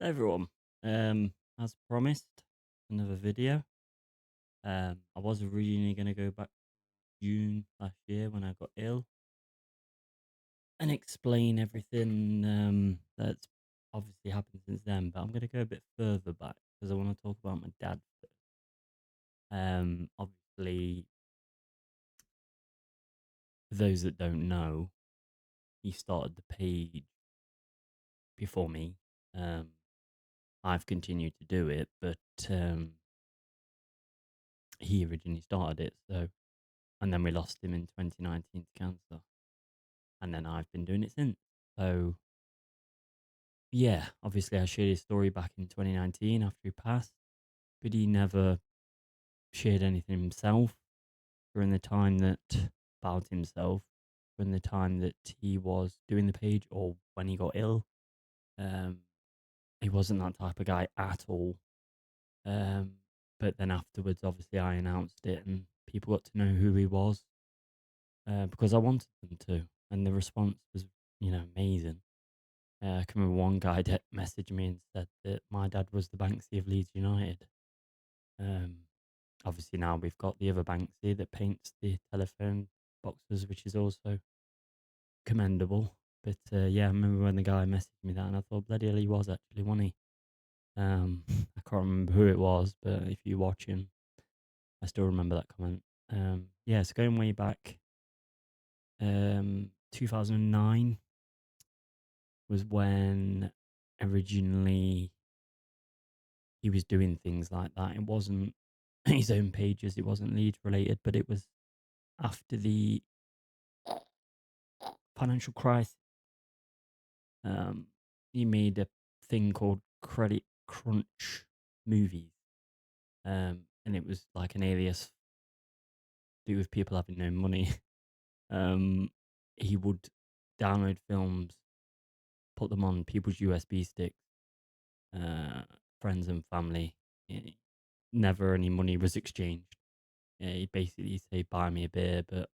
Everyone, as promised, another video. I was originally going to go back June last year when I got ill and explain everything that's obviously happened since then. But I'm going to go a bit further back because I want to talk about my dad first. Obviously, for those that don't know, he started the page before me. Um, I've continued to do it, but he originally started it. And then we lost him in 2019 to cancer. And then I've been doing it since. So, yeah, obviously I shared his story back in 2019 after he passed, but he never shared anything himself during the time that about himself, during the time that he was doing the page or when he got ill. Um, he wasn't that type of guy at all. Um, but then afterwards, obviously, I announced it and people got to know who he was because I wanted them to. And the response was, amazing. I can remember one guy that messaged me and said that my dad was the Banksy of Leeds United. Um, Obviously now we've got the other Banksy that paints the telephone boxes, which is also commendable. But yeah, I remember when the guy messaged me that, and I thought, bloody hell, he was actually, wasn't he? I can't remember who it was, but if you watch him, I still remember that comment. Yeah, so going way back, 2009 was when originally he was doing things like that. It wasn't his own pages, it wasn't Leeds related, but it was after the financial crisis. Um, he made a thing called Credit Crunch Movies, and it was like an alias to do with people having no money. Um, he would download films, put them on people's USB sticks, uh, friends and family. Never any money was exchanged. Yeah, he'd basically say, "Buy me a beer," but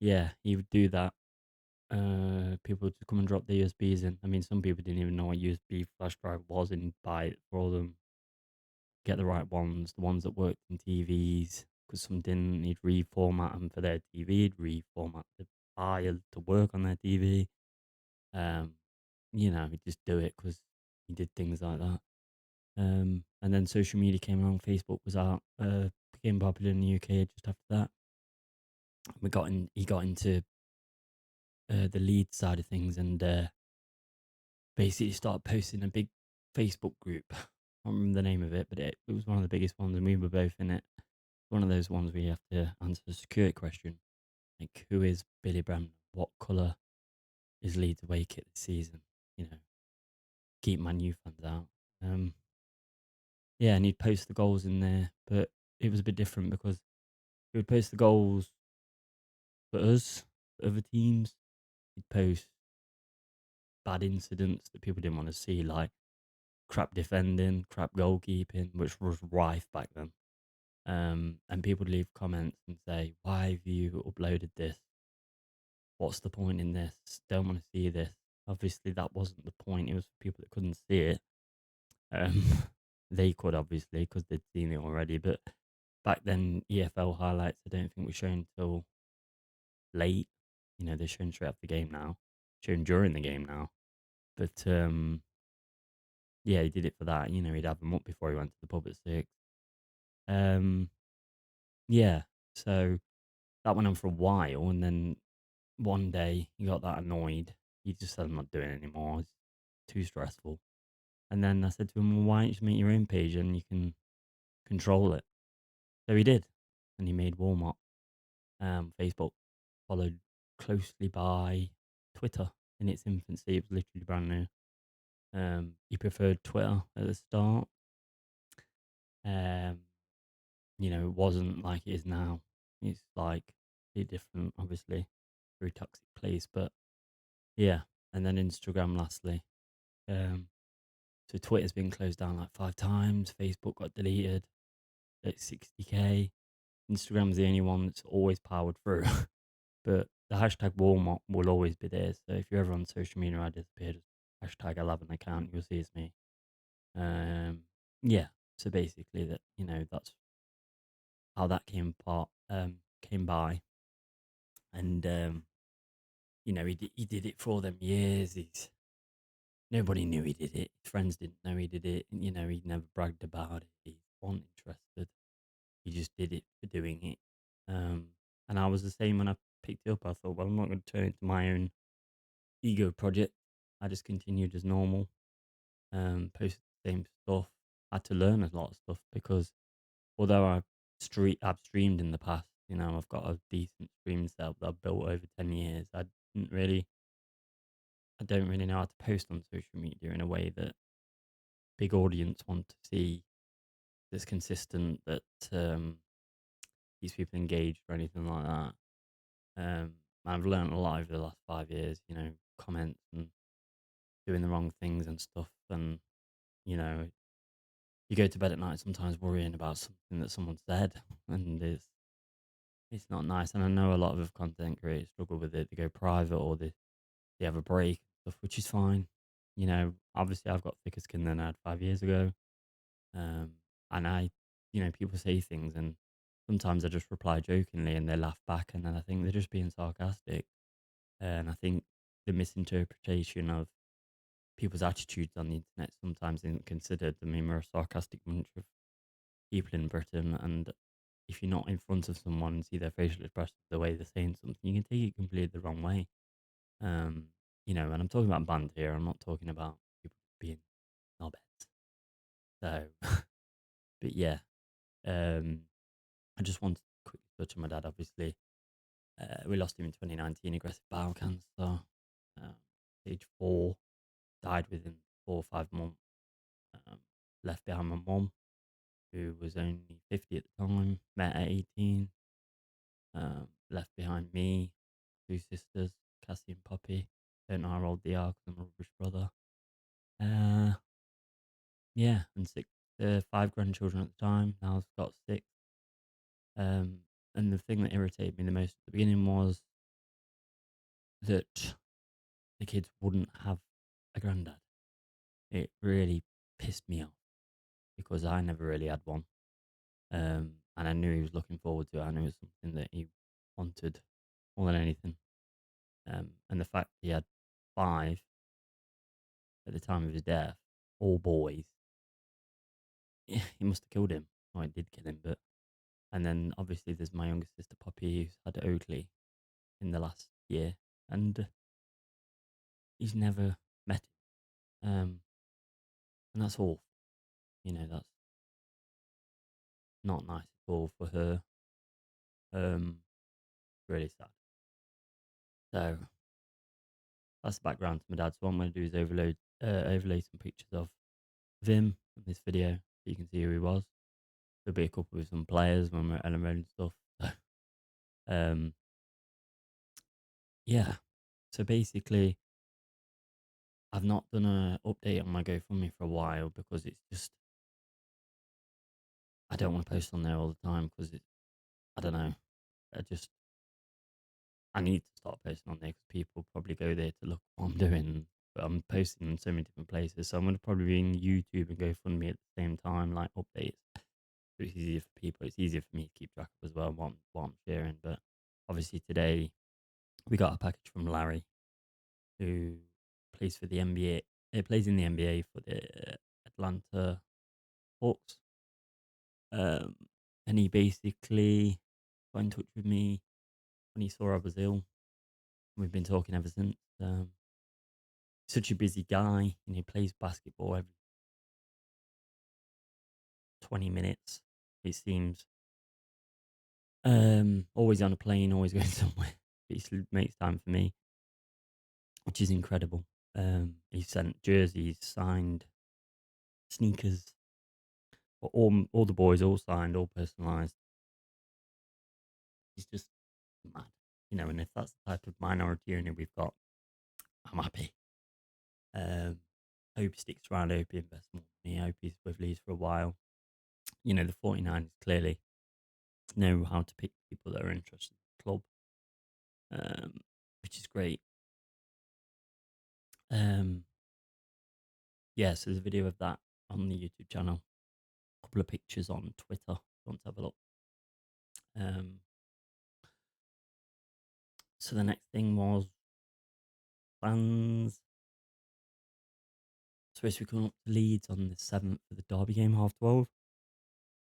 yeah, he would do that. People would come and drop their USBs in. I mean, some people didn't even know what USB flash drive was and buy it for them. Get the right ones, the ones that worked in TVs, because some didn't. He'd reformat them for their TV. He'd reformat the file to work on their TV. Um, he'd just do it because he did things like that. And then social media came along. Facebook was out, became popular in the UK just after that. He got into the lead side of things and basically started posting a big Facebook group. I don't remember the name of it, but it was one of the biggest ones, and we were both in it. One of those ones where you have to answer a security question, like who is Billy Bremner? What colour is Leeds away kit this season? You know, keep my new fans out. Um, yeah, and he'd post the goals in there, but it was a bit different because he would post the goals for us, for other teams. He'd post bad incidents that people didn't want to see, like crap defending, crap goalkeeping, which was rife back then. And people would leave comments and say, "Why have you uploaded this? What's the point in this? Don't want to see this." Obviously, that wasn't the point. It was for people that couldn't see it. Um, they could obviously because they'd seen it already. But back then, EFL highlights I don't think were shown till late. They're shown straight after the game now, shown during the game now. But yeah, he did it for that. He'd have them up before he went to the pub at 6. Um, yeah, so that went on for a while, and then one day he got that annoyed. He just said, "I'm not doing it anymore. It's too stressful." And then I said to him, "Well, why don't you just make your own page and you can control it?" So he did, and he made Walmart. Facebook, followed closely by Twitter in its infancy. It was literally brand new. He preferred Twitter at the start. Um, it wasn't like it is now. It's like a different, obviously, very toxic place. But yeah, and then Instagram lastly. Um, so Twitter's been closed down like 5 times. Facebook got deleted at 60k. Instagram's the only one that's always powered through. But the hashtag Walmart will always be there. So if you're ever on social media, I disappeared. Hashtag 11 account, you'll see it's me. Um, yeah. So basically, that's how that came by, and he did it for them years. Nobody knew he did it. His friends didn't know he did it. He never bragged about it. He wasn't interested. He just did it for doing it. Um, and I was the same when I picked it up. I thought, well, I'm not going to turn it into my own ego project. I just continued as normal. Posted the same stuff. Had to learn a lot of stuff because although I've streamed in the past, I've got a decent stream setup that I've built over 10 years. Didn't really, I don't really know how to post on social media in a way that big audience want to see, that's consistent, that keeps people engaged or anything like that. I've learned a lot over the last 5 years. Comments and doing the wrong things and stuff, and you know, you go to bed at night sometimes worrying about something that someone said, and it's not nice. And I know a lot of content creators struggle with it. They go private or they have a break and stuff, which is fine. Obviously I've got thicker skin than I had 5 years ago. Um, and people say things, and sometimes I just reply jokingly and they laugh back, and then I think they're just being sarcastic. And I think the misinterpretation of people's attitudes on the internet sometimes isn't considered. I mean, we're a sarcastic bunch of people in Britain, and if you're not in front of someone and see their facial expression, the way they're saying something, you can take it completely the wrong way. Um, and I'm talking about band here. I'm not talking about people being knobheads. So, but yeah, um, I just wanted to quickly touch on my dad. Obviously, we lost him in 2019, aggressive bowel cancer, stage 4, died within 4 or 5 months. Um, Left behind my mum, who was only 50 at the time, met at 18. Left behind me, 2 sisters, Cassie and Poppy. Don't know how old they are because I'm a rubbish brother. Uh, yeah, and 5 grandchildren at the time. Now I've got 6. And the thing that irritated me the most at the beginning was that the kids wouldn't have a granddad. It really pissed me off because I never really had one. And I knew he was looking forward to it. I knew it was something that he wanted more than anything. And the fact he had 5 at the time of his death, all boys, he must have killed him. Oh, it did kill him, but and then obviously there's my younger sister Poppy who's had Oakley in the last year, and he's never met him. And that's awful. That's not nice at all for her. Really sad. So that's the background to my dad. So what I'm going to do is overlay some pictures of him in this video so you can see who he was. There'll be a couple with some players when we're at Ellen Road and stuff. um, yeah. So basically, I've not done an update on my GoFundMe for a while because it's just I don't want to post on there all the time because I don't know. I need to start posting on there because people probably go there to look what I'm doing. But I'm posting in so many different places, so I'm going to probably be in YouTube and GoFundMe at the same time, like updates. So it's easier for people. It's easier for me to keep track of as well what I'm sharing. But obviously today we got a package from Larry, who plays for the NBA. He plays in the NBA for the Atlanta Hawks. Um, and he basically got in touch with me when he saw I was ill. We've been talking ever since. Such a busy guy, he plays basketball every 20 minutes, it seems. Always on a plane, always going somewhere. He makes time for me, which is incredible. He sent jerseys, signed sneakers, all the boys, all signed, all personalised. He's just mad, and if that's the type of minority owner we've got, I'm happy. I hope he sticks around. I hope he invests more money. I hope he's with Leeds for a while. The 49ers clearly know how to pick people that are interested in the club, which is great. Yeah, so there's a video of that on the YouTube channel. A couple of pictures on Twitter. If you want to have a look. Um, so the next thing was plans. Supposed to be coming up to Leeds on the 7th for the Derby game, 12:30.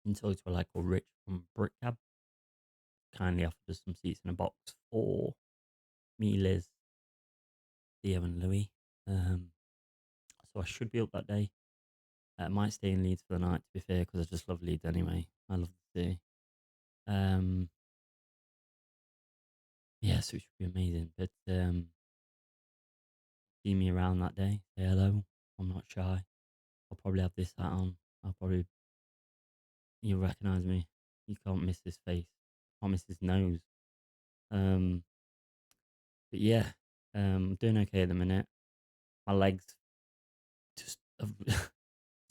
And talked to a lad called Rich from Brickcab. Kindly offered us some seats in a box for me, Liz, Theo, and Louis. So I should be up that day. I might stay in Leeds for the night, to be fair, because I just love Leeds anyway. I love the city. Um, yeah, so it should be amazing. But see me around that day. Say hello. I'm not shy. I'll probably have this hat on. You'll recognise me. You can't miss his face. Can't miss his nose. Um, but yeah, doing okay at the minute. My legs just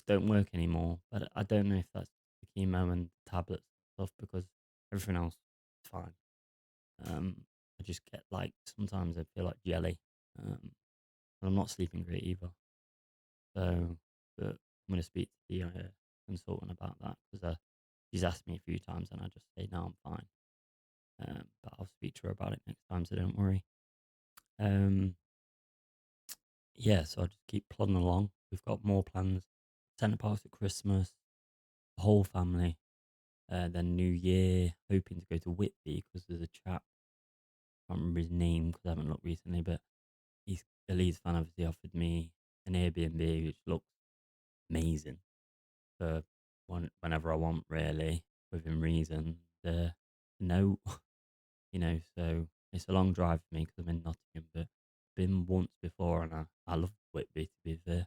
don't work anymore. But I don't know if that's the chemo and tablets and stuff because everything else is fine. I just get like sometimes I feel like jelly. And I'm not sleeping great either. So, but I'm going to speak to the consultant about that because she's asked me a few times and I just say no, I'm fine. But I'll speak to her about it next time, so don't worry. Um, yeah, so I'll just keep plodding along. We've got more plans. Centre Parks at Christmas, the whole family. Then New Year, hoping to go to Whitby because there's a chap. I can't remember his name because I haven't looked recently, but he's a Leeds fan. Obviously, offered me an Airbnb, which looks amazing for whenever I want, really, within reason. No, so it's a long drive for me because I'm in Nottingham, but been once before and I love Whitby, to be fair.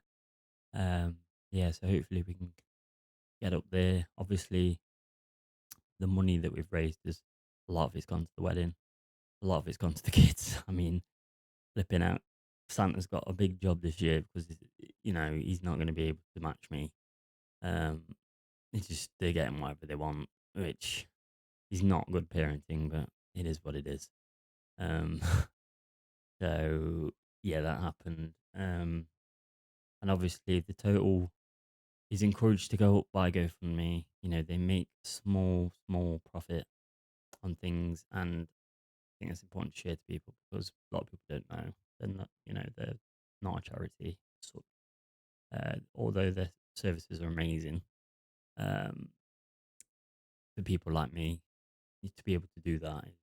Um, yeah, so hopefully we can get up there. Obviously, the money that we've raised is a lot of it's gone to the wedding, a lot of it's gone to the kids. I mean, flipping out. Santa's got a big job this year because he's not going to be able to match me. Um, it's just they're getting whatever they want, which is not good parenting, but it is what it is. Um, so yeah, that happened. And obviously the total is encouraged to go up by GoFundMe. They make small profit on things, and I think it's important to share to people because a lot of people don't know. They're not, they're not a charity. So, although their services are amazing, um, for people like me, to be able to do that is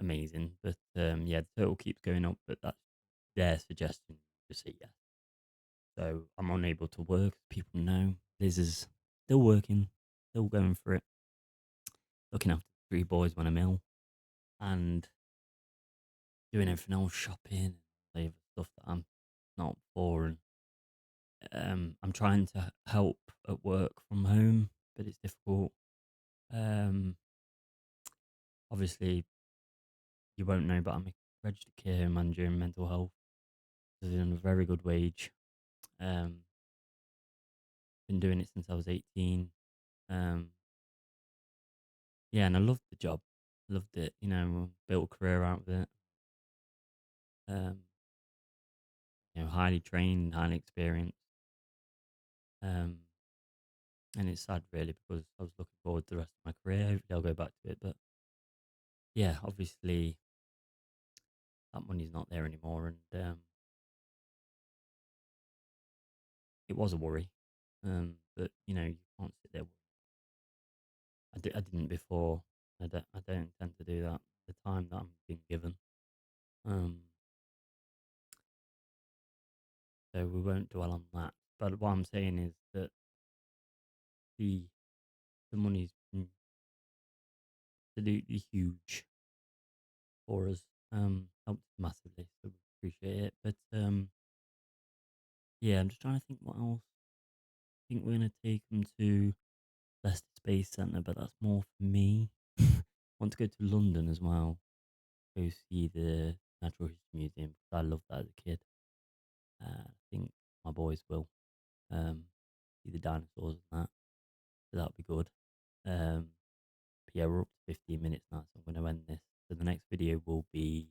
amazing. But yeah, the total keeps going up, but that's their suggestion to say yes. So I'm unable to work. People know Liz is still working, still going for it, looking after three boys when I'm ill, and doing everything else, shopping, and all the other stuff that I'm not for. And I'm trying to help at work from home, but it's difficult. Um, Obviously, you won't know, but I'm a registered care home manager in mental health. So I'm on a very good wage. Um, been doing it since I was 18. Um, yeah, and I loved the job. Loved it. Built a career out of it. Um, highly trained, highly experienced. Um, and it's sad really because I was looking forward to the rest of my career. Hopefully, I'll go back to it. But yeah, obviously, that money's not there anymore, and it was a worry. But you can't sit there. I didn't before. I don't intend to do that. The time that I'm being given. Um, so we won't dwell on that. But what I'm saying is that the the money's been absolutely huge for us. Helped massively, so we appreciate it. But yeah, I'm just trying to think what else. I think we're gonna take them to Leicester Space Centre, but that's more for me. Want to go to London as well. Go see the Natural History Museum because I loved that as a kid. I think my boys will. See the dinosaurs and that. So that'll be good. But yeah, we're up to 15 minutes now, so I'm going to end this. So the next video will be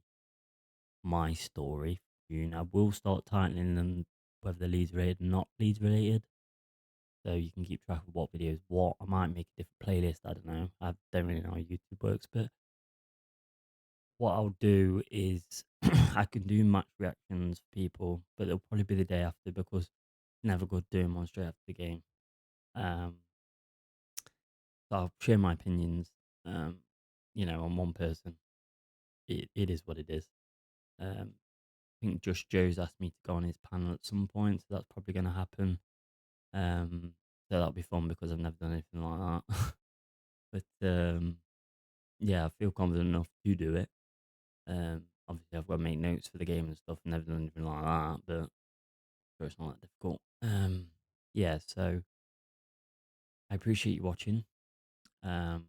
my story for June. I will start titling them whether they're Leeds related or not Leeds related. so you can keep track of what videos what. I might make a different playlist. I don't know. I don't really know how YouTube works, but what I'll do is I can do match reactions for people, but it'll probably be the day after because it's never good doing one straight after the game. Um, so I'll share my opinions, um, on one person. It is what it is. I think Just Joe's asked me to go on his panel at some point, so that's probably going to happen. So that'll be fun because I've never done anything like that. But yeah, I feel confident enough to do it. Obviously, I've got to make notes for the game and stuff. Never done anything like that, but sure it's not that difficult. Yeah, so I appreciate you watching. Um,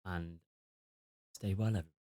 and stay well, everybody.